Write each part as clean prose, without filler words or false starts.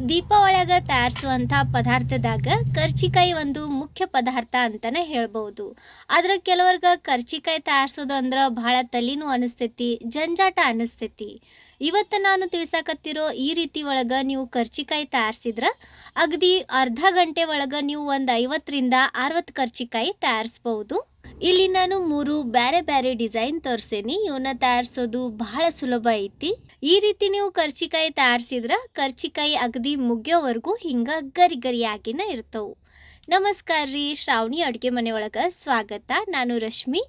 ದೀಪಾವಳಿಯಾಗ ತಯಾರಿಸುವಂಥ ಪದಾರ್ಥದಾಗ ಕರ್ಚಿಕಾಯಿ ಒಂದು ಮುಖ್ಯ ಪದಾರ್ಥ ಅಂತಲೇ ಹೇಳ್ಬೋದು. ಆದ್ರೆ ಕೆಲವ್ರಿಗೆ ಕರ್ಚಿಕಾಯಿ ತಯಾರಿಸೋದು ಅಂದ್ರೆ ಭಾಳ ತಲೆನೂ ಅನಿಸ್ತೈತಿ, ಜಂಜಾಟ ಅನಿಸ್ತೈತಿ. ಇವತ್ತು ನಾನು ತಿಳ್ಸಾಕತ್ತಿರೋ ಈ ರೀತಿ ಒಳಗೆ ನೀವು ಕರ್ಚಿಕಾಯಿ ತಯಾರಿಸಿದ್ರೆ ಅಗದಿ ಅರ್ಧ ಗಂಟೆ ಒಳಗೆ ನೀವು ಒಂದು 50ರಿಂದ 60 ಕರ್ಚಿಕಾಯಿ ತಯಾರಿಸ್ಬೋದು. ಇಲ್ಲಿ ನಾನು 3 ಬ್ಯಾರೆ ಬ್ಯಾರೆ ಡಿಸೈನ್ ತೋರಿಸೇನಿ. ಇವನ್ನ ತಯಾರಿಸೋದು ಬಹಳ ಸುಲಭ ಐತಿ. ಈ ರೀತಿ ನೀವು ಕರ್ಚಿಕಾಯಿ ತಯಾರಿಸಿದ್ರೆ ಕರ್ಚಿಕಾಯಿ ಅಗದಿ ಮುಗಿಯೋವರೆಗೂ ಹಿಂಗ ಗರಿ ಗರಿಯಾಗಿನ ಇರ್ತವು. ನಮಸ್ಕಾರ ರೀ, ಶ್ರಾವಣಿ ಅಡುಗೆ ಮನೆ ಒಳಗೆ ಸ್ವಾಗತ. ನಾನು ರಶ್ಮಿ.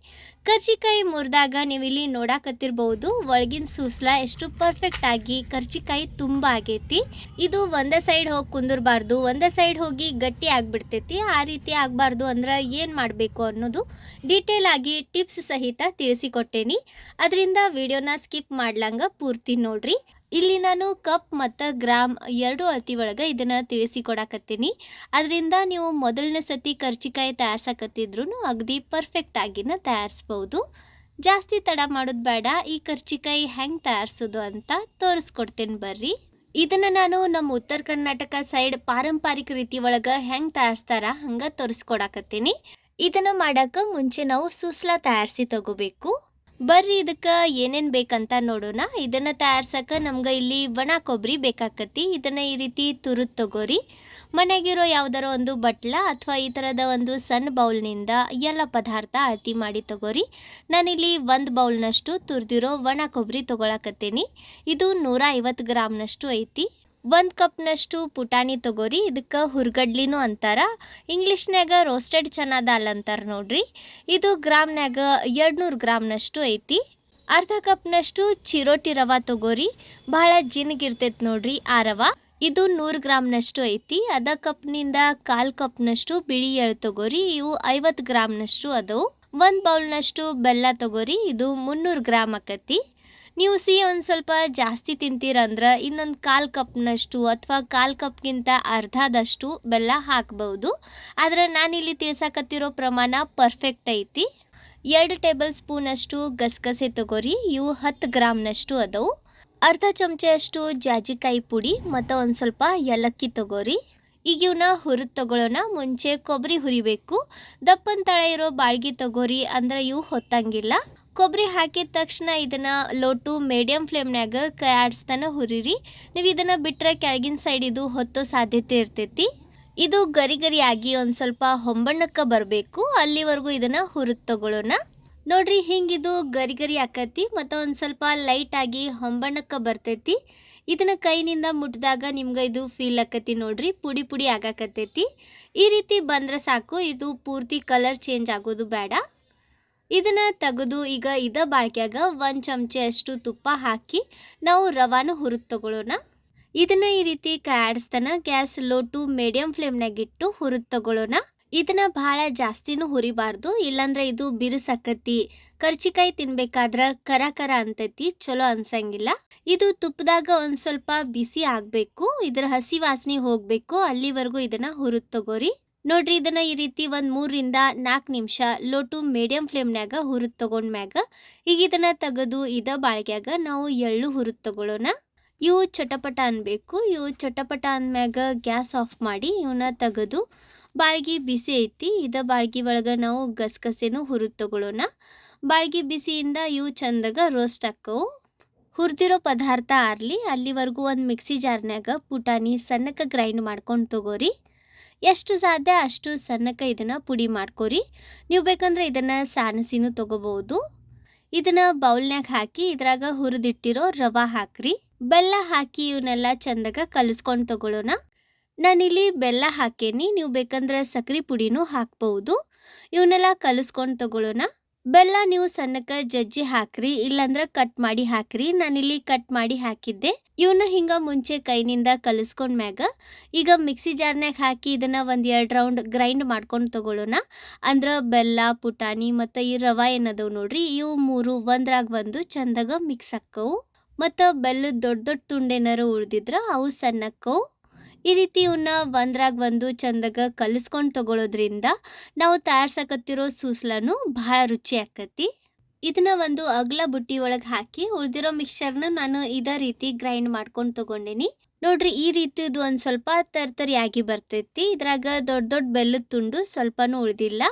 ಕರ್ಚಿಕಾಯಿ ಮುರಿದಾಗ ನೀವು ಇಲ್ಲಿ ನೋಡಾಕತ್ತಿರ್ಬೋದು, ಒಳಗಿನ ಸೂಸ್ಲ ಎಷ್ಟು ಪರ್ಫೆಕ್ಟ್ ಆಗಿ ಕರ್ಚಿಕಾಯಿ ತುಂಬ ಆಗೈತಿ. ಇದು ಒಂದೇ ಸೈಡ್ ಹೋಗಿ ಕುಂದಿರಬಾರ್ದು, ಒಂದೇ ಸೈಡ್ ಹೋಗಿ ಗಟ್ಟಿ ಆಗಿಬಿಡ್ತೈತಿ. ಆ ರೀತಿ ಆಗಬಾರ್ದು ಅಂದ್ರೆ ಏನು ಮಾಡಬೇಕು ಅನ್ನೋದು ಡೀಟೇಲ್ ಆಗಿ ಟಿಪ್ಸ್ ಸಹಿತ ತಿಳಿಸಿಕೊಟ್ಟೇನಿ. ಅದರಿಂದ ವಿಡಿಯೋನ ಸ್ಕಿಪ್ ಮಾಡ್ಲಂಗ ಪೂರ್ತಿ ನೋಡ್ರಿ. ಇಲ್ಲಿ ನಾನು ಕಪ್ ಮತ್ತು ಗ್ರಾಮ್ 2 ಅಳತಿ ಒಳಗೆ ಇದನ್ನು ತಿಳಿಸಿಕೊಡಕತ್ತೀನಿ. ಅದರಿಂದ ನೀವು ಮೊದಲನೇ ಸತಿ ಕರ್ಚಿಕಾಯಿ ತಯಾರ್ಸಕತ್ತಿದ್ರು ಅಗದಿ ಪರ್ಫೆಕ್ಟ್ ಆಗಿನ ತಯಾರಿಸ್ಬೋದು. ಜಾಸ್ತಿ ತಡ ಮಾಡೋದು ಬೇಡ. ಈ ಕರ್ಚಿಕಾಯಿ ಹೆಂಗೆ ತಯಾರಿಸೋದು ಅಂತ ತೋರಿಸ್ಕೊಡ್ತೇನೆ ಬರ್ರಿ. ಇದನ್ನು ನಾನು ನಮ್ಮ ಉತ್ತರ ಕರ್ನಾಟಕ ಸೈಡ್ ಪಾರಂಪರಿಕ ರೀತಿ ಒಳಗೆ ಹೆಂಗೆ ತಯಾರಿಸ್ತಾರ ಹಂಗೆ ತೋರಿಸ್ಕೊಡಕತ್ತೀನಿ. ಇದನ್ನು ಮಾಡೋಕೆ ಮುಂಚೆ ನಾವು ಸೂಸ್ಲ ತಯಾರಿಸಿ ತಗೋಬೇಕು. ಬರ್ರಿ ಇದಕ್ಕೆ ಏನೇನು ಬೇಕಂತ ನೋಡೋಣ. ಇದನ್ನು ತಯಾರ್ಸಕ್ಕೆ ನಮ್ಗೆ ಇಲ್ಲಿ ಒಣ ಕೊಬ್ಬರಿ ಬೇಕಾಕತಿ. ಇದನ್ನು ಈ ರೀತಿ ತುರಿದು ತಗೋರಿ. ಮನೆಗಿರೋ ಯಾವ್ದಾರೋ ಒಂದು ಬಟ್ಲ ಅಥವಾ ಈ ಥರದ ಒಂದು ಸಣ್ಣ ಬೌಲ್ನಿಂದ ಎಲ್ಲ ಪದಾರ್ಥ ಅಳತಿ ಮಾಡಿ ತಗೋರಿ. ನಾನಿಲ್ಲಿ 1 ಬೌಲ್ನಷ್ಟು ತುರಿದಿರೋ ಒಣ ಕೊಬ್ಬರಿ ತೊಗೊಳಕತ್ತೀನಿ. ಇದು 150 ಗ್ರಾಮ್ನಷ್ಟು ಐತಿ. 1 ಕಪ್ನಷ್ಟು ಪುಟಾಣಿ ತಗೋರಿ. ಇದಕ್ಕೆ ಹುರ್ಗಡ್ಲಿನೂ ಅಂತಾರ, ಇಂಗ್ಲೀಷ್ನ್ಯಾಗ ರೋಸ್ಟೆಡ್ ಚನಾ ದಾಲ್ ಅಂತಾರ ನೋಡ್ರಿ. ಇದು ಗ್ರಾಮ್ನ್ಯಾಗ 200 ಗ್ರಾಮ್ನಷ್ಟು ಐತಿ. ಅರ್ಧ ಕಪ್ನಷ್ಟು ಚಿರೋಟಿ ರವಾ ತಗೋರಿ. ಭಾಳ ಜಿನಗಿರ್ತೈತೆ ನೋಡ್ರಿ ಆ ರವಾ. ಇದು 100 ಗ್ರಾಮ್ನಷ್ಟು ಐತಿ. ಅರ್ಧ ಕಪ್ನಿಂದ 1/4 ಕಪ್ನಷ್ಟು ಬಿಳಿ ಎಳ್ಳು ತಗೋರಿ. ಇವು 50 ಗ್ರಾಮ್ನಷ್ಟು ಅದವು. 1 ಬೌಲ್ನಷ್ಟು ಬೆಲ್ಲ ತಗೋರಿ. ಇದು 300 ಗ್ರಾಮ್ ಆಕತಿ. ನೀವು ಸಿಹಿ ಒಂದು ಸ್ವಲ್ಪ ಜಾಸ್ತಿ ತಿಂತೀರಂದ್ರೆ ಇನ್ನೊಂದು 1/4 ಕಪ್ನಷ್ಟು ಅಥವಾ 1/4 ಕಪ್ಗಿಂತ ಅರ್ಧದಷ್ಟು ಬೆಲ್ಲ ಹಾಕ್ಬೋದು. ಆದರೆ ನಾನಿಲ್ಲಿ ತಿಳ್ಸಾಕತ್ತಿರೋ ಪ್ರಮಾಣ ಪರ್ಫೆಕ್ಟ್ ಐತಿ. 2 ಟೇಬಲ್ ಸ್ಪೂನಷ್ಟು ಗಸಗಸೆ ತಗೋರಿ. ಇವು 10 ಗ್ರಾಮ್ನಷ್ಟು ಅದವು. ಅರ್ಧ ಚಮಚೆಯಷ್ಟು ಜಾಜಿಕಾಯಿ ಪುಡಿ ಮತ್ತು ಒಂದು ಸ್ವಲ್ಪ ಏಲಕ್ಕಿ ತಗೋರಿ. ಈಗ ಇವನ್ನ ಹುರಿದು ತಗೊಳ್ಳೋಣ. ಮುಂಚೆ ಕೊಬ್ಬರಿ ಹುರಿಬೇಕು. ದಪ್ಪನ ತಳ ಇರೋ ಬಾಳ್ಗಿ ತಗೋರಿ, ಅಂದ್ರೆ ಇವು ಹೊತ್ತಂಗಿಲ್ಲ. ಕೊಬ್ಬರಿ ಹಾಕಿದ ತಕ್ಷಣ ಇದನ್ನು ಲೋ ಟು ಮೀಡಿಯಂ ಫ್ಲೇಮ್ನಾಗ ಕೈ ಆಡಿಸ್ತಾನೆ ಹುರಿರಿ. ನೀವು ಇದನ್ನು ಬಿಟ್ಟರೆ ಕೆಳಗಿನ ಸೈಡ್ ಇದು ಹೊತ್ತೋ ಸಾಧ್ಯತೆ ಇರ್ತೈತಿ. ಇದು ಗರಿ ಗರಿ ಆಗಿ ಒಂದು ಸ್ವಲ್ಪ ಹೊಂಬಣ್ಣಕ್ಕೆ ಬರಬೇಕು. ಅಲ್ಲಿವರೆಗೂ ಇದನ್ನು ಹುರಿದು ತಗೊಳ್ಳೋಣ. ನೋಡ್ರಿ, ಹಿಂಗಿದು ಗರಿ ಗರಿ ಆಕತಿ ಮತ್ತು ಒಂದು ಸ್ವಲ್ಪ ಲೈಟಾಗಿ ಹೊಂಬಣ್ಣಕ್ಕೆ ಬರ್ತೈತಿ. ಇದನ್ನು ಕೈನಿಂದ ಮುಟ್ಟಿದಾಗ ನಿಮ್ಗೆ ಇದು ಫೀಲ್ ಆಕತಿ ನೋಡ್ರಿ, ಪುಡಿ ಪುಡಿ ಆಗಾಕತ್ತೈತಿ. ಈ ರೀತಿ ಬಂದರೆ ಸಾಕು. ಇದು ಪೂರ್ತಿ ಕಲರ್ ಚೇಂಜ್ ಆಗೋದು ಬೇಡ. ಇದನ್ನು ತೆಗೆದು ಈಗ ಇದ ಬಾಳ್ಗ್ಯಾಗ 1 ಚಮಚೆಯಷ್ಟು ತುಪ್ಪ ಹಾಕಿ ನಾವು ರವಾನು ಹುರಿದು ತಗೊಳ್ಳೋಣ. ಇದನ್ನು ಈ ರೀತಿ ಕೈ ಆಡಿಸ್ತಾನೆ ಗ್ಯಾಸ್ ಲೋ ಟು ಮೀಡಿಯಂ ಫ್ಲೇಮ್ನಾಗಿಟ್ಟು ಹುರಿದು ತಗೊಳ್ಳೋಣ. ಇದನ್ನು ಭಾಳ ಜಾಸ್ತಿನೂ ಹುರಿಬಾರ್ದು, ಇಲ್ಲಾಂದ್ರೆ ಇದು ಬಿರುಸಾಕತಿ. ಕರ್ಚಿಕಾಯಿ ತಿನ್ಬೇಕಾದ್ರೆ ಕರ ಕರ ಅಂತೈತಿ, ಚಲೋ ಅನ್ಸಂಗಿಲ್ಲ. ಇದು ತುಪ್ಪದಾಗ ಒಂದು ಸ್ವಲ್ಪ ಬಿಸಿ ಆಗಬೇಕು. ಇದರ ಹಸಿ ವಾಸನೆ ಹೋಗಬೇಕು. ಅಲ್ಲಿವರೆಗೂ ಇದನ್ನು ಹುರಿದು ತಗೋರಿ. ನೋಡ್ರಿ, ಇದನ್ನು ಈ ರೀತಿ ಒಂದು 3ರಿಂದ 4 ನಿಮಿಷ ಲೋ ಟು ಮೀಡಿಯಂ ಫ್ಲೇಮ್ನಾಗ ಹುರಿದು ತಗೊಂಡ್ಮ್ಯಾಗ ಈಗ ಇದನ್ನು ತೆಗೆದು ಇದ ಬಾಳ್ಗ್ಯಾಗ ನಾವು ಎಳ್ಳು ಹುರಿದು ತಗೊಳ್ಳೋಣ. ಇವು ಚಟಪಟ ಅನ್ಬೇಕು. ಇವು ಚಟಪಟ ಅಂದ್ಮ್ಯಾಗ ಗ್ಯಾಸ್ ಆಫ್ ಮಾಡಿ ಇವನ್ನ ತೆಗೆದು, ಬಾಳ್ಗಿ ಬಿಸಿ ಐತಿ, ಇದ ಬಾಳ್ಗಿ ಒಳಗೆ ನಾವು ಗಸಗಸೆನೂ ಹುರಿದು ತಗೊಳ್ಳೋಣ. ಬಾಳ್ಗಿ ಬಿಸಿಯಿಂದ ಇವು ಚಂದಾಗ ರೋಸ್ಟ್ ಆಕ್ಕವು. ಹುರಿದಿರೋ ಪದಾರ್ಥ ಆರ್ಲಿ ಅಲ್ಲಿವರೆಗೂ ಒಂದು ಮಿಕ್ಸಿ ಜಾರ್ನ್ಯಾಗ ಪುಟಾಣಿ ಸಣ್ಣಕ್ಕೆ ಗ್ರೈಂಡ್ ಮಾಡ್ಕೊಂಡು ತಗೋರಿ. ಎಷ್ಟು ಸಾಧ್ಯ ಅಷ್ಟು ಸಣ್ಣಕ್ಕೆ ಇದನ್ನು ಪುಡಿ ಮಾಡ್ಕೊರಿ. ನೀವು ಬೇಕಂದ್ರೆ ಇದನ್ನು ಸಾನಸಿನೂ ತೊಗೋಬೋದು. ಇದನ್ನು ಬೌಲ್ನ್ಯಾಗ ಹಾಕಿ ಇದ್ರಾಗ ಹುರಿದಿಟ್ಟಿರೋ ರವಾ ಹಾಕ್ರಿ. ಬೆಲ್ಲ ಹಾಕಿ ಇವನ್ನೆಲ್ಲ ಚಂದಾಗ ಕಲಿಸ್ಕೊಂಡು ತಗೊಳ್ಳೋಣ. ನಾನಿಲ್ಲಿ ಬೆಲ್ಲ ಹಾಕೇನಿ, ನೀವು ಬೇಕಂದ್ರೆ ಸಕ್ರೆ ಪುಡಿನೂ ಹಾಕ್ಬೋದು. ಇವನ್ನೆಲ್ಲ ಕಲಿಸ್ಕೊಂಡು ತಗೊಳ್ಳೋಣ. ಬೆಲ್ಲ ನೀವು ಸಣ್ಣಕ್ಕೆ ಜಜ್ಜಿ ಹಾಕ್ರಿ, ಇಲ್ಲಾಂದ್ರೆ ಕಟ್ ಮಾಡಿ ಹಾಕ್ರಿ. ನಾನಿಲ್ಲಿ ಕಟ್ ಮಾಡಿ ಹಾಕಿದ್ದೆ. ಇವನ್ನ ಹಿಂಗ ಮುಂಚೆ ಕೈನಿಂದ ಕಲಿಸ್ಕೊಂಡ್ಮ್ಯಾಗ ಈಗ ಮಿಕ್ಸಿ ಜಾರ್ನ್ಯಾಗ ಹಾಕಿ ಇದನ್ನು 1-2 ರೌಂಡ್ ಗ್ರೈಂಡ್ ಮಾಡ್ಕೊಂಡು ತಗೊಳ್ಳೋಣ. ಅಂದ್ರೆ ಬೆಲ್ಲ, ಪುಟಾಣಿ ಮತ್ತು ಈ ರವಾ ಏನದವು ನೋಡ್ರಿ, ಇವು 3 ಒಂದ್ರಾಗ ಒಂದು ಚಂದಾಗ ಮಿಕ್ಸ್ ಆಕ್ಕವು. ಮತ್ತು ಬೆಲ್ಲದ ದೊಡ್ಡ ದೊಡ್ಡ ತುಂಡೇನಾರು ಉಳಿದಿದ್ರೆ ಅವು ಸಣ್ಣಕ್ಕವು. ಈ ರೀತಿ ಇವನ್ನ ಒಂದ್ರಾಗ ಒಂದು ಚಂದಾಗ ಕಲಿಸ್ಕೊಂಡು ತಗೊಳ್ಳೋದ್ರಿಂದ ನಾವು ತಯಾರ್ಸಕತ್ತಿರೋ ಸೂಸ್ಲನು ಭಾಳ ರುಚಿ ಆಕತಿ. ಇದನ್ನ ಒಂದು ಅಗಲ ಬುಟ್ಟಿ ಒಳಗೆ ಹಾಕಿ ಉಳಿದಿರೋ ಮಿಕ್ಸ್ಚರ್ನ ನಾನು ಇದೇ ರೀತಿ ಗ್ರೈಂಡ್ ಮಾಡ್ಕೊಂಡು ತಗೊಂಡೇನಿ. ನೋಡ್ರಿ ಈ ರೀತಿದು ಒಂದು ಸ್ವಲ್ಪ ತರ್ತರಿಯಾಗಿ ಬರ್ತೈತಿ. ಇದ್ರಾಗ ದೊಡ್ಡ ದೊಡ್ಡ ಬೆಲ್ಲದ ತುಂಡು ಸ್ವಲ್ಪನೂ ಉಳ್ದಿಲ್ಲ.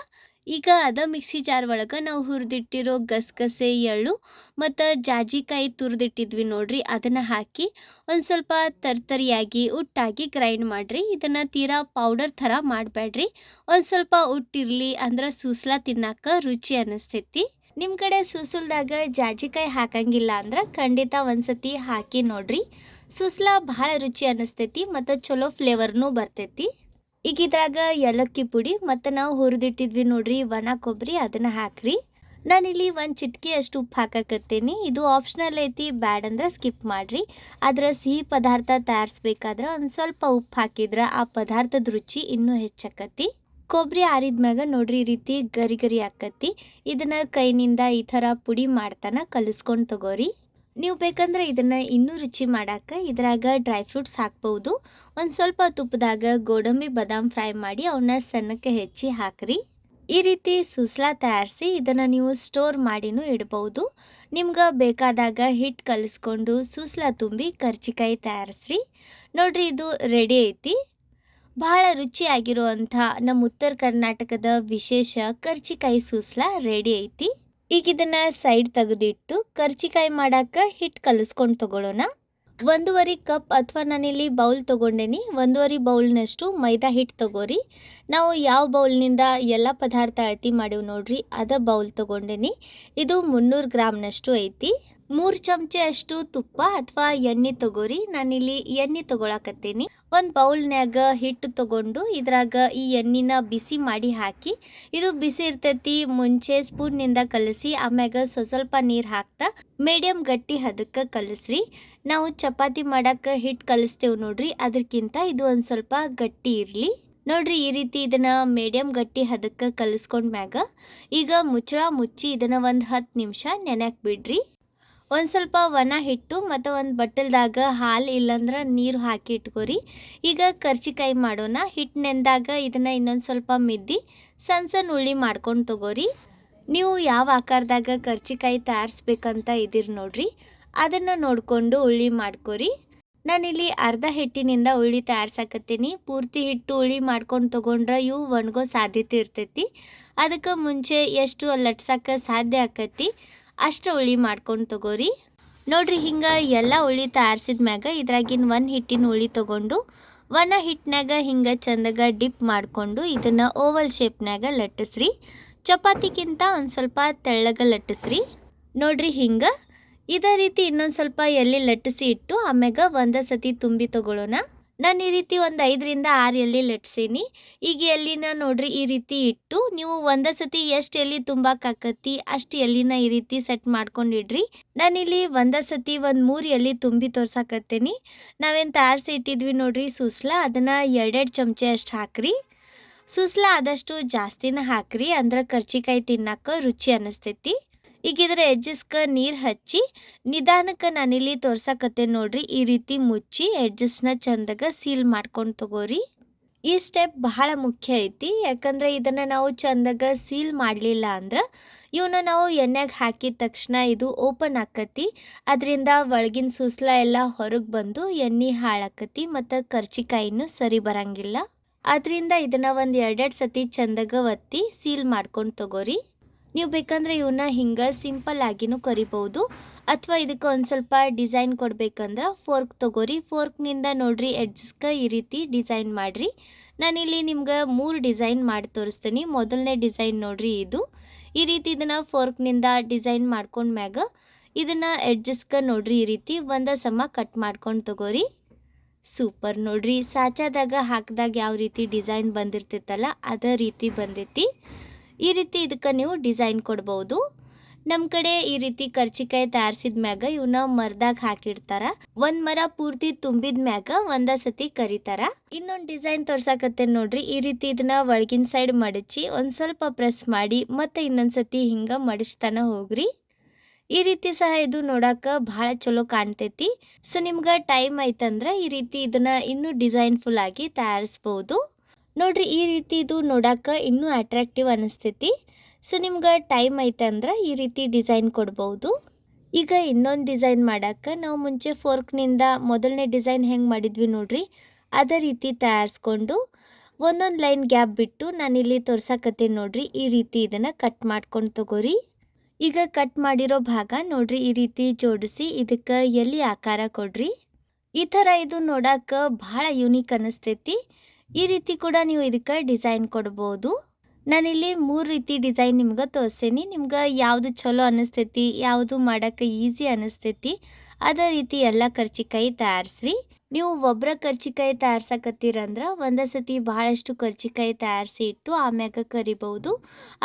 ಈಗ ಅದ ಮಿಕ್ಸಿ ಜಾರ್ ಒಳಗೆ ನಾವು ಹುರಿದಿಟ್ಟಿರೋ ಗಸಗಸೆ, ಎಳ್ಳು ಮತ್ತು ಜಾಜಿಕಾಯಿ ತುರಿದಿಟ್ಟಿದ್ವಿ ನೋಡ್ರಿ, ಅದನ್ನು ಹಾಕಿ ಒಂದು ಸ್ವಲ್ಪ ತರ್ತರಿಯಾಗಿ ಉಟ್ಟಾಗಿ ಗ್ರೈಂಡ್ ಮಾಡಿರಿ. ಇದನ್ನು ತೀರಾ ಪೌಡರ್ ಥರ ಮಾಡಬೇಡ್ರಿ. ಒಂದು ಸ್ವಲ್ಪ ಉಟ್ಟಿರಲಿ ಅಂದ್ರೆ ಸೂಸ್ಲಾ ತಿನ್ನಕ್ಕೆ ರುಚಿ ಅನ್ನಿಸ್ತೈತಿ. ನಿಮ್ಮ ಕಡೆ ಸೂಸಲ್ದಾಗ ಜಾಜಿಕಾಯಿ ಹಾಕಂಗಿಲ್ಲ ಅಂದ್ರೆ ಖಂಡಿತ ಒಂದ್ಸತಿ ಹಾಕಿ ನೋಡ್ರಿ. ಸೂಸ್ಲಾ ಭಾಳ ರುಚಿ ಅನ್ನಿಸ್ತೈತಿ ಮತ್ತು ಚಲೋ ಫ್ಲೇವರ್ನೂ ಬರ್ತೈತಿ. ಈಗ ಇದ್ರಾಗ ಏಲಕ್ಕಿ ಪುಡಿ ಮತ್ತು ನಾವು ಹುರಿದಿಟ್ಟಿದ್ವಿ ನೋಡ್ರಿ ಒಣ ಕೊಬ್ಬರಿ, ಅದನ್ನು ಹಾಕ್ರಿ. ನಾನಿಲ್ಲಿ ಒಂದು ಚಿಟಿಕೆ ಅಷ್ಟು ಉಪ್ಪು ಹಾಕಕತ್ತೀನಿ. ಇದು ಆಪ್ಷನಲ್ ಐತಿ, ಬ್ಯಾಡ್ ಅಂದ್ರೆ ಸ್ಕಿಪ್ ಮಾಡಿರಿ. ಆದರೆ ಸಿಹಿ ಪದಾರ್ಥ ತಯಾರಿಸ್ಬೇಕಾದ್ರೆ ಒಂದು ಸ್ವಲ್ಪ ಉಪ್ಪು ಹಾಕಿದ್ರೆ ಆ ಪದಾರ್ಥದ ರುಚಿ ಇನ್ನೂ ಹೆಚ್ಚಾಕತಿ. ಕೊಬ್ಬರಿ ಆರಿದ್ಮ್ಯಾಗ ನೋಡ್ರಿ ಈ ರೀತಿ ಗರಿ ಗರಿ ಆಕತಿ. ಇದನ್ನು ಕೈನಿಂದ ಈ ಥರ ಪುಡಿ ಮಾಡ್ತಾನೆ ಕಲಿಸ್ಕೊಂಡು ತಗೋರಿ. ನೀವು ಬೇಕಂದ್ರೆ ಇದನ್ನು ಇನ್ನೂ ರುಚಿ ಮಾಡಕ್ಕೆ ಇದ್ರಾಗ ಡ್ರೈ ಫ್ರೂಟ್ಸ್ ಹಾಕ್ಬೋದು. ಒಂದು ಸ್ವಲ್ಪ ತುಪ್ಪದಾಗ ಗೋಡಂಬಿ ಬಾದಾಮ್ ಫ್ರೈ ಮಾಡಿ ಅವನ್ನ ಸಣ್ಣಕ್ಕೆ ಹೆಚ್ಚಿ ಹಾಕ್ರಿ. ಈ ರೀತಿ ಸೂಸ್ಲಾ ತಯಾರಿಸಿ ಇದನ್ನು ನೀವು ಸ್ಟೋರ್ ಮಾಡಿನೂ ಇಡ್ಬೋದು. ನಿಮ್ಗೆ ಬೇಕಾದಾಗ ಹಿಟ್ಟು ಕಲಿಸ್ಕೊಂಡು ಸೂಸ್ಲಾ ತುಂಬಿ ಕರ್ಜಿಕಾಯಿ ತಯಾರಿಸ್ರಿ. ನೋಡ್ರಿ ಇದು ರೆಡಿ ಐತಿ. ಭಾಳ ರುಚಿಯಾಗಿರುವಂಥ ನಮ್ಮ ಉತ್ತರ ಕರ್ನಾಟಕದ ವಿಶೇಷ ಕರ್ಜಿಕಾಯಿ ಸೂಸ್ಲಾ ರೆಡಿ ಐತಿ. ಈಗ ಇದನ್ನು ಸೈಡ್ ತೆಗೆದಿಟ್ಟು ಕರ್ಜಿಕಾಯಿ ಮಾಡಕ್ಕೆ ಹಿಟ್ಟು ಕಲಿಸ್ಕೊಂಡು ತಗೊಳ್ಳೋಣ. 1.5 ಕಪ್ ಅಥವಾ ನಾನಿಲ್ಲಿ ಬೌಲ್ ತೊಗೊಂಡೇನಿ. 1.5 ಬೌಲ್ನಷ್ಟು ಮೈದಾ ಹಿಟ್ಟು ತಗೋರಿ. ನಾವು ಯಾವ ಬೌಲ್ನಿಂದ ಎಲ್ಲ ಪದಾರ್ಥ ಅಳತಿ ಮಾಡೀವಿ ನೋಡ್ರಿ ಅದ ಬೌಲ್ ತೊಗೊಂಡೇನಿ. ಇದು 300 ಗ್ರಾಮ್ನಷ್ಟು ಐತಿ. 3 ಚಮಚೆ ಅಷ್ಟು ತುಪ್ಪ ಅಥವಾ ಎಣ್ಣೆ ತಗೋರಿ. ನಾನಿಲ್ಲಿ ಎಣ್ಣೆ ತಗೊಳಕತ್ತೀನಿ. ಒಂದು ಬೌಲ್ನ್ಯಾಗ ಹಿಟ್ಟು ತಗೊಂಡು ಇದ್ರಾಗ ಈ ಎಣ್ಣೆನ ಬಿಸಿ ಮಾಡಿ ಹಾಕಿ, ಇದು ಬಿಸಿ ಇರ್ತೈತಿ ಮುಂಚೆ ಸ್ಪೂನ್ನಿಂದ ಕಲಸಿ ಆಮ್ಯಾಗ ಸ್ವಲ್ಪ ನೀರು ಹಾಕ್ತಾ ಮೀಡಿಯಮ್ ಗಟ್ಟಿ ಹದಕ್ಕೆ ಕಲಸ್ರಿ. ನಾವು ಚಪಾತಿ ಮಾಡಕ್ಕೆ ಹಿಟ್ಟು ಕಲಿಸ್ತೇವೆ ನೋಡ್ರಿ, ಅದಕ್ಕಿಂತ ಇದು ಒಂದು ಸ್ವಲ್ಪ ಗಟ್ಟಿ ಇರಲಿ. ನೋಡ್ರಿ ಈ ರೀತಿ ಇದನ್ನು ಮೀಡಿಯಮ್ ಗಟ್ಟಿ ಹದಕ್ಕೆ ಕಲಿಸ್ಕೊಂಡ್ಮ್ಯಾಗ ಈಗ ಮುಚ್ಚಳ ಮುಚ್ಚಿ ಇದನ್ನು ಒಂದು 10 ನಿಮಿಷ ನೆನೆಯಕ್ಕೆ ಬಿಡ್ರಿ. ಒಂದು ಸ್ವಲ್ಪ ಒಣ ಹಿಟ್ಟು ಮತ್ತು ಒಂದು ಬಟ್ಟಲ್ದಾಗ ಹಾಲು ಇಲ್ಲಾಂದ್ರೆ ನೀರು ಹಾಕಿ ಇಟ್ಕೋರಿ. ಈಗ ಕರ್ಜಿಕಾಯಿ ಮಾಡೋಣ. ಹಿಟ್ಟು ನೆಂದಾಗ ಇದನ್ನು ಇನ್ನೊಂದು ಸ್ವಲ್ಪ ಮಿದ್ದಿ ಸಣ್ಣ ಸಣ್ಣ ಉಳ್ಳಿ ಮಾಡ್ಕೊಂಡು ತಗೋರಿ. ನೀವು ಯಾವ ಆಕಾರದಾಗ ಕರ್ಜಿಕಾಯಿ ತಯಾರಿಸ್ಬೇಕಂತ ಇದ್ದೀರಿ ನೋಡ್ರಿ, ಅದನ್ನು ನೋಡಿಕೊಂಡು ಉಳ್ಳಿ ಮಾಡ್ಕೋರಿ. ನಾನಿಲ್ಲಿ ಅರ್ಧ ಹಿಟ್ಟಿನಿಂದ ಉಳ್ಳಿ ತಯಾರ್ಸಕತ್ತೀನಿ. ಪೂರ್ತಿ ಹಿಟ್ಟು ಉಳ್ಳಿ ಮಾಡ್ಕೊಂಡು ತೊಗೊಂಡ್ರೆ ಇವು ಒಣಗೋ ಸಾಧ್ಯತೆ ಇರ್ತೈತಿ. ಅದಕ್ಕೆ ಮುಂಚೆ ಎಷ್ಟು ಲಟ್ಸಕ್ಕೆ ಸಾಧ್ಯ ಆಕತಿ ಅಷ್ಟು ಉಳ್ಳಿ ಮಾಡ್ಕೊಂಡು ತಗೋರಿ. ನೋಡ್ರಿ ಹಿಂಗೆ ಎಲ್ಲ ಉಳ್ಳಿ ತಯಾರಿಸಿದ ಮ್ಯಾಗ ಇದ್ರಾಗಿನ ಒಂದು ಹಿಟ್ಟಿನ ಉಳ್ಳಿ ತೊಗೊಂಡು ಒಣ ಹಿಟ್ಟಿನಾಗ ಹಿಂಗೆ ಚಂದಾಗ ಡಿಪ್ ಮಾಡಿಕೊಂಡು ಇದನ್ನು ಓವಲ್ ಶೇಪ್ನಾಗ ಲಟ್ಟಿಸ್ರಿ. ಚಪಾತಿಗಿಂತ ಒಂದು ಸ್ವಲ್ಪ ತೆಳ್ಳಗೆ ಲಟ್ಟಿಸ್ರಿ. ನೋಡ್ರಿ ಹಿಂಗೆ ಇದೇ ರೀತಿ ಇನ್ನೊಂದು ಸ್ವಲ್ಪ ಎಲ್ಲಿ ಲಟ್ಟಿಸಿ ಇಟ್ಟು ಆಮ್ಯಾಗ ಒಂದೇ ಸತಿ ತುಂಬಿ ತಗೊಳ್ಳೋಣ. ನಾನು ಈ ರೀತಿ ಒಂದು 5ರಿಂದ 6 ಎಲ್ಲಿ ಲಟ್ಸೀನಿ. ಈಗ ಎಲ್ಲಿನ ನೋಡ್ರಿ ಈ ರೀತಿ ಇಟ್ಟು ನೀವು ಒಂದೇ ಸತಿ ಎಷ್ಟು ಎಲ್ಲಿ ತುಂಬಾಕತ್ತಿ ಅಷ್ಟು ಎಲ್ಲಿನ ಈ ರೀತಿ ಸೆಟ್ ಮಾಡ್ಕೊಂಡಿಡ್ರಿ. ನಾನಿಲ್ಲಿ ಒಂದೇ ಸತಿ ಒಂದು 3 ಎಲ್ಲಿ ತುಂಬಿ ತೋರ್ಸಾಕತ್ತೀನಿ. ನಾವೇನು ತಯಾರಿಸಿ ಇಟ್ಟಿದ್ವಿ ನೋಡ್ರಿ ಸೂಸ್ಲಾ, ಅದನ್ನು 2 ಚಮಚೆ ಅಷ್ಟು ಹಾಕ್ರಿ. ಸೂಸ್ಲಾ ಆದಷ್ಟು ಜಾಸ್ತಿನ ಹಾಕ್ರಿ, ಅಂದ್ರೆ ಕರ್ಜಿಕಾಯಿ ತಿನ್ನಕ್ಕೆ ರುಚಿ ಅನ್ನಿಸ್ತೈತಿ. ಈಗ ಇದರ ಎಡ್ಜಸ್ಗೆ ನೀರು ಹಚ್ಚಿ ನಿಧಾನಕ್ಕೆ ನಾನಿಲ್ಲಿ ತೋರ್ಸಕತ್ತೆ ನೋಡ್ರಿ ಈ ರೀತಿ ಮುಚ್ಚಿ ಎಡ್ಜಸ್ನ ಚಂದಾಗ ಸೀಲ್ ಮಾಡ್ಕೊಂಡು ತಗೋರಿ. ಈ ಸ್ಟೆಪ್ ಬಹಳ ಮುಖ್ಯ ಐತಿ, ಯಾಕಂದ್ರೆ ಇದನ್ನು ನಾವು ಚಂದಾಗ ಸೀಲ್ ಮಾಡಲಿಲ್ಲ ಅಂದ್ರೆ ಇವನ್ನ ನಾವು ಎಣ್ಣೆಗೆ ಹಾಕಿದ ತಕ್ಷಣ ಇದು ಓಪನ್ ಆಕತಿ. ಅದರಿಂದ ಒಳಗಿನ ಸೂಸ್ಲಾ ಎಲ್ಲ ಹೊರಗೆ ಬಂದು ಎಣ್ಣೆ ಹಾಳಾಕತಿ ಮತ್ತು ಕರ್ಜಿಕಾಯಿನೂ ಸರಿ ಬರಂಗಿಲ್ಲ. ಅದರಿಂದ ಇದನ್ನು ಒಂದು 2 ಸತಿ ಚಂದಾಗ ಒತ್ತಿ ಸೀಲ್ ಮಾಡ್ಕೊಂಡು ತಗೋರಿ. ನೀವು ಬೇಕಂದ್ರೆ ಇವನ್ನ ಹಿಂಗೆ ಸಿಂಪಲ್ ಆಗಿನೂ ಕರಿಬೋದು, ಅಥವಾ ಇದಕ್ಕೆ ಒಂದು ಸ್ವಲ್ಪ ಡಿಸೈನ್ ಕೊಡ್ಬೇಕಂದ್ರೆ ಫೋರ್ಕ್ ತಗೋರಿ. ಫೋರ್ಕ್ನಿಂದ ನೋಡ್ರಿ ಎಡ್ಜಸ್ಗೆ ಈ ರೀತಿ ಡಿಸೈನ್ ಮಾಡಿರಿ. ನಾನಿಲ್ಲಿ ನಿಮ್ಗೆ 3 ಡಿಸೈನ್ ಮಾಡಿ ತೋರಿಸ್ತೀನಿ. ಮೊದಲನೇ ಡಿಸೈನ್ ನೋಡ್ರಿ ಇದು. ಈ ರೀತಿ ಇದನ್ನು ಫೋರ್ಕ್ನಿಂದ ಡಿಸೈನ್ ಮಾಡ್ಕೊಂಡ್ಮ್ಯಾಗ ಇದನ್ನು ಎಡ್ಜಸ್ಗೆ ನೋಡ್ರಿ ಈ ರೀತಿ ಒಂದೇ ಸಮ ಕಟ್ ಮಾಡ್ಕೊಂಡು ತಗೋರಿ. ಸೂಪರ್ ನೋಡ್ರಿ, ಸಾಚಾದಾಗ ಹಾಕಿದಾಗ ಯಾವ ರೀತಿ ಡಿಸೈನ್ ಬಂದಿರ್ತೈತಲ್ಲ ಅದೇ ರೀತಿ ಬಂದೈತಿ. ಈ ರೀತಿ ಇದಕ್ಕೆ ನೀವು ಡಿಸೈನ್ ಕೊಡ್ಬೋದು. ನಮ್ಮ ಕಡೆ ಈ ರೀತಿ ಕರ್ಜಿಕಾಯಿ ತಯಾರಿಸಿದ ಮ್ಯಾಗ ಇವನ್ನ ಮರದಾಗ ಹಾಕಿಡ್ತಾರ. ಒಂದು ಮರ ಪೂರ್ತಿ ತುಂಬಿದ ಮ್ಯಾಗ ಒಂದೇ ಸತಿ ಕರಿತಾರ. ಇನ್ನೊಂದು ಡಿಸೈನ್ ತೋರ್ಸಾಕತ್ತೆ ನೋಡ್ರಿ. ಈ ರೀತಿ ಇದನ್ನ ಒಳಗಿನ ಸೈಡ್ ಮಡಚಿ ಒಂದು ಸ್ವಲ್ಪ ಪ್ರೆಸ್ ಮಾಡಿ ಮತ್ತೆ ಇನ್ನೊಂದು ಸತಿ ಹಿಂಗೆ ಮಡಚ್ತಾನ ಹೋಗ್ರಿ. ಈ ರೀತಿ ಸಹ ಇದು ನೋಡಕ್ಕೆ ಭಾಳ ಚಲೋ ಕಾಣ್ತೈತಿ. ಸೊ ನಿಮ್ಗೆ ಟೈಮ್ ಐತಂದ್ರೆ ಈ ರೀತಿ ಇದನ್ನ ಇನ್ನೂ ಡಿಸೈನ್ಫುಲ್ ಆಗಿ ತಯಾರಿಸ್ಬೋದು. ನೋಡ್ರಿ ಈ ರೀತಿ ಇದು ನೋಡಕ್ಕೆ ಇನ್ನೂ ಅಟ್ರಾಕ್ಟಿವ್ ಅನಿಸ್ತೈತಿ. ಸೊ ನಿಮ್ಗೆ ಟೈಮ್ ಐತೆ ಅಂದ್ರೆ ಈ ರೀತಿ ಡಿಸೈನ್ ಕೊಡ್ಬೋದು. ಈಗ ಇನ್ನೊಂದು ಡಿಸೈನ್ ಮಾಡಕ್ಕೆ ನಾವು ಮುಂಚೆ ಫೋರ್ಕ್ನಿಂದ ಮೊದಲನೇ ಡಿಸೈನ್ ಹೆಂಗೆ ಮಾಡಿದ್ವಿ ನೋಡ್ರಿ, ಅದೇ ರೀತಿ ತಯಾರಿಸ್ಕೊಂಡು ಒಂದೊಂದು ಲೈನ್ ಗ್ಯಾಪ್ ಬಿಟ್ಟು ನಾನಿಲ್ಲಿ ತೋರ್ಸಕತ್ತೀನಿ ನೋಡ್ರಿ. ಈ ರೀತಿ ಇದನ್ನು ಕಟ್ ಮಾಡ್ಕೊಂಡು ತಗೋರಿ. ಈಗ ಕಟ್ ಮಾಡಿರೋ ಭಾಗ ನೋಡ್ರಿ ಈ ರೀತಿ ಜೋಡಿಸಿ ಇದಕ್ಕೆ ಎಲ್ಲಿ ಆಕಾರ ಕೊಡ್ರಿ. ಈ ಥರ ಇದು ನೋಡಕ್ಕೆ ಭಾಳ ಯೂನಿಕ್ ಅನ್ನಿಸ್ತೈತಿ. ಈ ರೀತಿ ಕೂಡ ನೀವು ಇದಕ್ಕೆ ಡಿಸೈನ್ ಕೊಡ್ಬೋದು. ನಾನಿಲ್ಲಿ 3 ರೀತಿ ಡಿಸೈನ್ ನಿಮ್ಗೆ ತೋರಿಸೇನಿ. ನಿಮ್ಗೆ ಯಾವುದು ಚಲೋ ಅನ್ನಿಸ್ತೈತಿ, ಯಾವುದು ಮಾಡೋಕ್ಕೆ ಈಸಿ ಅನ್ನಿಸ್ತೈತಿ, ಅದೇ ರೀತಿ ಎಲ್ಲ ಕರ್ಜಿಕಾಯಿ ತಯಾರಿಸ್ರಿ. ನೀವು ಒಬ್ಬರ ಕರ್ಜಿಕಾಯಿ ತಯಾರ್ಸಕತ್ತೀರಂದ್ರೆ ಒಂದೇ ಸತಿ ಭಾಳಷ್ಟು ಕರ್ಜಿಕಾಯಿ ತಯಾರಿಸಿ ಇಟ್ಟು ಆಮ್ಯಾಗ ಕರಿಬಹುದು.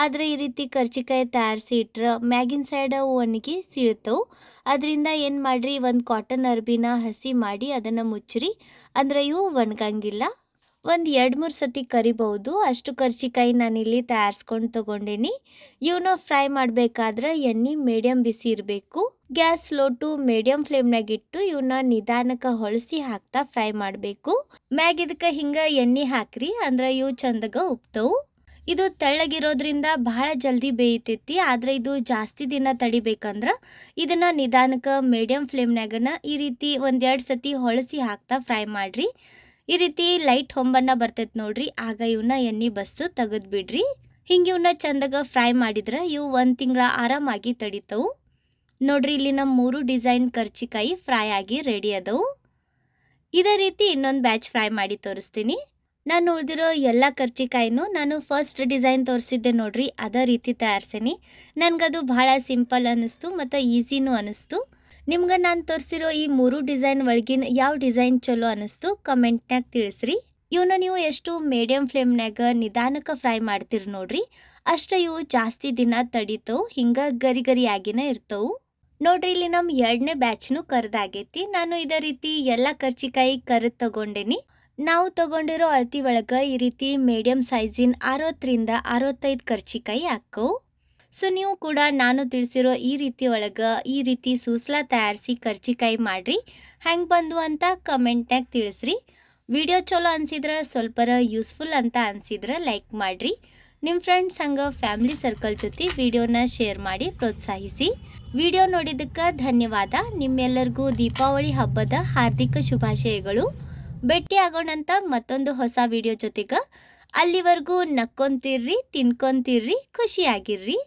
ಆದರೆ ಈ ರೀತಿ ಕರ್ಜಿಕಾಯಿ ತಯಾರಿಸಿ ಇಟ್ರೆ ಮ್ಯಾಗಿನ ಸೈಡ್ ಒಣಗಿ ಸೀಳ್ತವೆ. ಅದರಿಂದ ಏನು ಮಾಡಿರಿ, ಒಂದು ಕಾಟನ್ ಅರ್ಬಿನ ಹಸಿ ಮಾಡಿ ಅದನ್ನು ಮುಚ್ಚ್ರಿ, ಅಂದ್ರೆ ಇವು ಒಣಗಂಗಿಲ್ಲ. ಒಂದು 2-3 ಸತಿ ಕರಿಬಹುದು. ಅಷ್ಟು ಕರ್ಜಿಕಾಯಿ ನಾನಿಲ್ಲಿ ತಯಾರಿಸ್ಕೊಂಡು ತೊಗೊಂಡೇನಿ. ಇವನ್ನ ಫ್ರೈ ಮಾಡಬೇಕಾದ್ರೆ ಎಣ್ಣೆ ಮೀಡಿಯಮ್ ಬಿಸಿ ಇರಬೇಕು. ಗ್ಯಾಸ್ ಲೋ ಟು ಮೀಡಿಯಮ್ ಫ್ಲೇಮ್ನಾಗ ಇಟ್ಟು ಇವನ್ನ ನಿಧಾನಕ್ಕೆ ಹೊಳಸಿ ಹಾಕ್ತಾ ಫ್ರೈ ಮಾಡಬೇಕು. ಮ್ಯಾಗ ಇದಕ್ಕೆ ಹಿಂಗೆ ಎಣ್ಣೆ ಹಾಕ್ರಿ, ಅಂದ್ರೆ ಇವು ಚಂದಗ ಉಪ್ತವು. ಇದು ತೆಳ್ಳಗಿರೋದ್ರಿಂದ ಬಹಳ ಜಲ್ದಿ ಬೇಯ್ತೈತಿ. ಆದರೆ ಇದು ಜಾಸ್ತಿ ದಿನ ತಡಿಬೇಕಂದ್ರೆ ಇದನ್ನು ನಿಧಾನಕ್ಕೆ ಮೀಡಿಯಮ್ ಫ್ಲೇಮ್ನಾಗನ ಈ ರೀತಿ 1-2 ಸತಿ ಹೊಳಸಿ ಹಾಕ್ತಾ ಫ್ರೈ ಮಾಡಿರಿ. ಈ ರೀತಿ ಲೈಟ್ ಹೊಂಬಣ್ಣ ಬರ್ತೈತೆ ನೋಡ್ರಿ, ಆಗ ಇವನ್ನ ಎಣ್ಣೆ ಬಸ್ತು ತೆಗೆದು ಬಿಡ್ರಿ. ಹಿಂಗೆ ಇವನ್ನ ಚಂದಾಗ ಫ್ರೈ ಮಾಡಿದ್ರೆ ಇವು 1 ತಿಂಗಳ ಆರಾಮಾಗಿ ತಡಿತವು. ನೋಡ್ರಿ ಇಲ್ಲಿ ನಮ್ಮ 3 ಡಿಸೈನ್ ಕರ್ಜಿಕಾಯಿ ಫ್ರೈ ಆಗಿ ರೆಡಿ ಅದವು. ಇದೇ ರೀತಿ ಇನ್ನೊಂದು ಬ್ಯಾಚ್ ಫ್ರೈ ಮಾಡಿ ತೋರಿಸ್ತೀನಿ. ನಾನು ಉಳಿದಿರೋ ಎಲ್ಲ ಕರ್ಜಿಕಾಯಿನೂ ನಾನು ಫಸ್ಟ್ ಡಿಸೈನ್ ತೋರಿಸಿದ್ದೆ ನೋಡ್ರಿ, ಅದೇ ರೀತಿ ತಯಾರಿಸೇನಿ. ನನಗದು ಭಾಳ ಸಿಂಪಲ್ ಅನ್ನಿಸ್ತು ಮತ್ತು ಈಸಿನೂ ಅನ್ನಿಸ್ತು. ನಿಮ್ಗೆ ನಾನು ತೋರಿಸಿರೋ ಈ 3 ಡಿಸೈನ್ ಒಳಗಿನ ಯಾವ ಡಿಸೈನ್ ಚಲೋ ಅನ್ನಿಸ್ತು ಕಮೆಂಟ್ನಾಗ ತಿಳಿಸ್ರಿ. ಇವನ್ನ ನೀವು ಎಷ್ಟು ಮೀಡಿಯಮ್ ಫ್ಲೇಮ್ನಾಗ ನಿಧಾನಕ್ಕೆ ಫ್ರೈ ಮಾಡ್ತೀರಿ ನೋಡ್ರಿ, ಅಷ್ಟೇ ಇವು ಜಾಸ್ತಿ ದಿನ ತಡಿತವು, ಹಿಂಗೆ ಗರಿ ಗರಿ ಆಗಿನೇ ಇರ್ತವು. ನೋಡ್ರಿ ಇಲ್ಲಿ ನಮ್ಮ 2ನೇ ಬ್ಯಾಚ್ನು ಕರ್ದಾಗೈತಿ. ನಾನು ಇದೇ ರೀತಿ ಎಲ್ಲ ಕರ್ಜಿಕಾಯಿ ಕರೆದು ತಗೊಂಡೇನಿ. ನಾವು ತಗೊಂಡಿರೋ ಅಳತಿ ಒಳಗೆ ಈ ರೀತಿ ಮೀಡಿಯಮ್ ಸೈಜಿನ 60ರಿಂದ 65 ಕರ್ಜಿಕಾಯಿ ಹಾಕವು. ಸೊ ನೀವು ಕೂಡ ನಾನು ತಿಳಿಸಿರೋ ಈ ರೀತಿ ಒಳಗೆ ಈ ರೀತಿ ಸೂಸ್ಲಾ ತಯಾರಿಸಿ ಕರ್ಜಿಕಾಯಿ ಮಾಡಿರಿ. ಹೆಂಗೆ ಬಂದು ಅಂತ ಕಮೆಂಟ್ನಾಗ ತಿಳಿಸ್ರಿ. ವಿಡಿಯೋ ಚಲೋ ಅನಿಸಿದ್ರೆ ಸ್ವಲ್ಪರ ಯೂಸ್ಫುಲ್ ಅಂತ ಅನಿಸಿದ್ರೆ ಲೈಕ್ ಮಾಡಿರಿ. ನಿಮ್ಮ ಫ್ರೆಂಡ್ಸ್ ಹಂಗೆ ಫ್ಯಾಮಿಲಿ ಸರ್ಕಲ್ ಜೊತೆ ವಿಡಿಯೋನ ಶೇರ್ ಮಾಡಿ ಪ್ರೋತ್ಸಾಹಿಸಿ. ವಿಡಿಯೋ ನೋಡಿದ್ದಕ್ಕೆ ಧನ್ಯವಾದ. ನಿಮ್ಮೆಲ್ಲರಿಗೂ ದೀಪಾವಳಿ ಹಬ್ಬದ ಹಾರ್ದಿಕ ಶುಭಾಶಯಗಳು. ಭೇಟಿ ಆಗೋಣಂತ ಮತ್ತೊಂದು ಹೊಸ ವಿಡಿಯೋ ಜೊತೆಗೆ. ಅಲ್ಲಿವರೆಗೂ ನಕ್ಕೊಂತಿರ್ರಿ, ತಿನ್ಕೊಂತಿರ್ರಿ, ಖುಷಿಯಾಗಿರ್ರಿ.